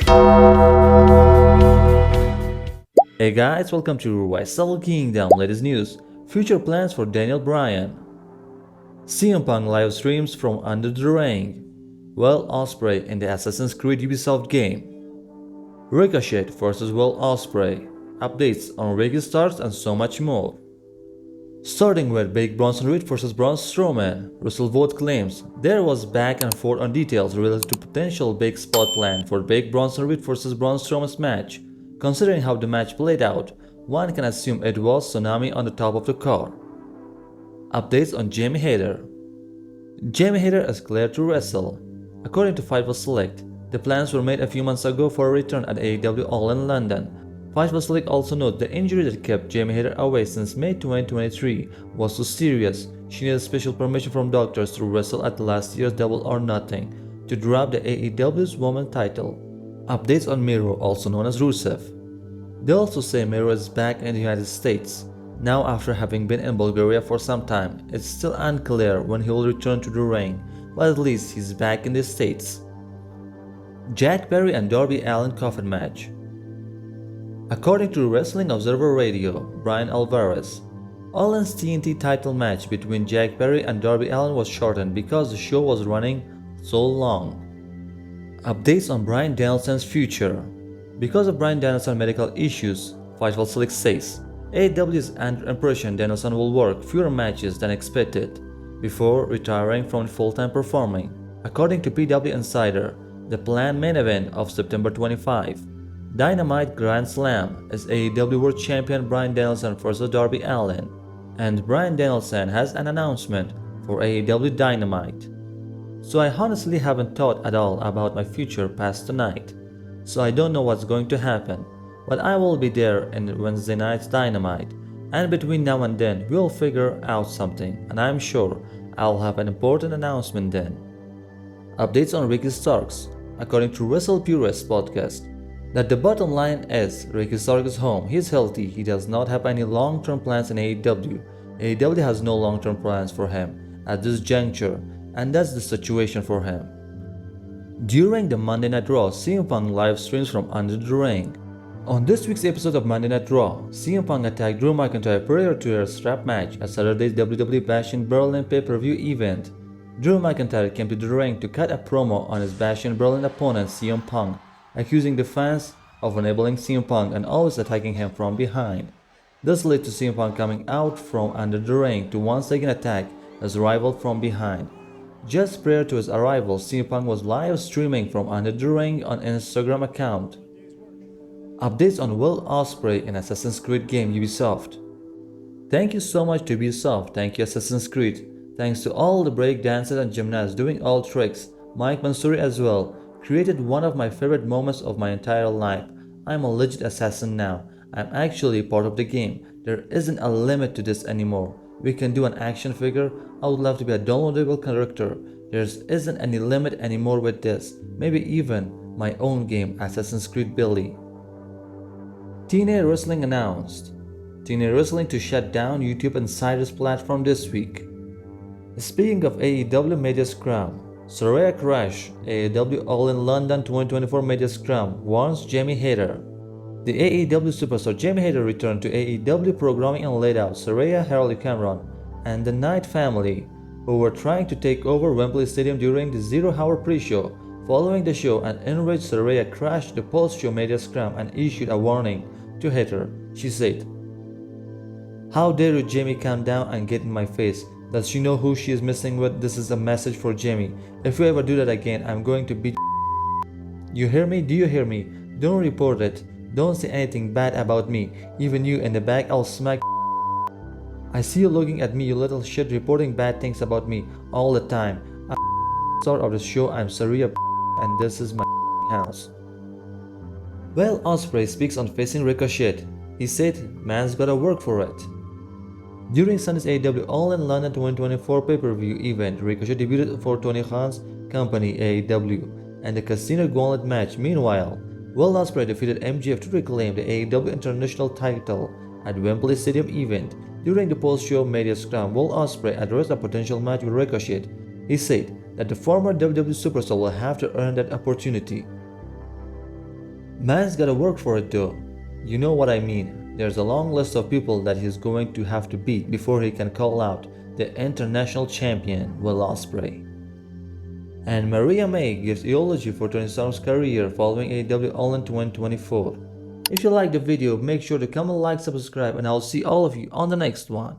Hey guys, welcome to Wrestle Kingdom. Latest news: future plans for Daniel Bryan. CM Punk live streams from under the ring. Will Ospreay in the Assassin's Creed Ubisoft game. Ricochet vs Will Ospreay. Updates on Ricky Starks and so much more. Starting with Big Bronson Reed vs Braun Strowman, WrestleVote claims there was back and forth on details related to potential big spot plan for Big Bronson Reed vs Braun Strowman's match. Considering how the match played out, one can assume it was Tsunami on the top of the card. Updates on Jamie Hayter. Jamie Hayter is cleared to wrestle. According to Fightful Select, the plans were made a few months ago for a return at AEW All in London. Fightful Select also notes the injury that kept Jamie Hayter away since May 2023 was so serious she needed special permission from doctors to wrestle at last year's Double or Nothing to drop the AEW's Women's title. Updates on MIRO, also known as Rusev. They also say MIRO is back in the United States. Now, after having been in Bulgaria for some time, it's still unclear when he will return to the ring, but at least he's back in the States. Jack Perry and Darby Allin coffin match. According to Wrestling Observer Radio, Brian Alvarez, Allin's TNT title match between Jack Perry and Darby Allin was shortened because the show was running so long. Updates on Bryan Danielson's future. Because of Bryan Danielson's medical issues, Fightful Select says AEW is under impression Danielson will work fewer matches than expected before retiring from full-time performing. According to PW Insider, the planned main event of September 25, Dynamite Grand Slam, is AEW World Champion Bryan Danielson vs Darby Allin, and Bryan Danielson has an announcement for AEW Dynamite. So I honestly haven't thought at all about my future past tonight, so I don't know what's going to happen, but I will be there in Wednesday night's Dynamite, and between now and then we'll figure out something, and I'm sure I'll have an important announcement then. Updates on Ricky Starks. According to Wrestle Purist podcast, that the bottom line is Ricky Starks is home, he's healthy, he does not have any long-term plans in AEW. AEW has no long-term plans for him at this juncture, and that's the situation for him. During the Monday Night Raw, CM Punk live streams from under the ring. On this week's episode of Monday Night Raw, CM Punk attacked Drew McIntyre prior to their strap match at Saturday's WWE Bash in Berlin pay-per-view event. Drew McIntyre came to the ring to cut a promo on his Bash in Berlin opponent CM Punk, accusing the fans of enabling CM Punk and always attacking him from behind. This led to CM Punk coming out from under the ring to once again attack his rival from behind. Just prior to his arrival, CM Punk was live streaming from under the ring on Instagram account. Updates on Will Ospreay in Assassin's Creed game Ubisoft. Thank you so much to Ubisoft, thank you Assassin's Creed, thanks to all the break dancers and gymnasts doing all tricks, Mike Mansouri as well, created one of my favorite moments of my entire life. I'm a legit assassin now, I'm actually part of the game, there isn't a limit to this anymore. We can do an action figure, I would love to be a downloadable character, there isn't any limit anymore with this, maybe even my own game Assassin's Creed Billy. TNA Wrestling announced TNA Wrestling to shut down YouTube Insider's platform this week. Speaking of AEW Media Scrum, Saraya crash AEW All in London 2024 Media Scrum warns Jamie Hayter. The AEW superstar Jamie Hayter returned to AEW programming and laid out Saraya, Harley Cameron, and the Knight family, who were trying to take over Wembley Stadium during the 0-hour pre-show. Following the show, an enraged Saraya crashed the post-show media scrum and issued a warning to Hayter. She said, "How dare you, Jamie, calm down and get in my face. Does she know who she is messing with? This is a message for Jamie. If you ever do that again, I'm going to beat you hear me? Do you hear me? Don't report it. Don't say anything bad about me. Even you in the back, I'll smack. I see you looking at me, you little shit, reporting bad things about me all the time. I'm star of the show, I'm Saraya and this is my house." Well, Ospreay speaks on facing Ricochet. He said, "Man's gotta work for it." During Sunday's AEW All in London 2024 pay-per-view event, Ricochet debuted for Tony Khan's company AEW and the Casino Gauntlet match. Meanwhile, Will Ospreay defeated MJF to reclaim the AEW International title at Wembley Stadium event. During the post-show media scrum, Will Ospreay addressed a potential match with Ricochet. He said that the former WWE superstar will have to earn that opportunity. Man's gotta work for it though. You know what I mean. There's a long list of people that he's going to have to beat before he can call out the international champion, Will Ospreay. And Maria May gives eulogy for Tony Storm's career following AEW All In 2024. If you liked the video, make sure to comment, like, subscribe, and I'll see all of you on the next one.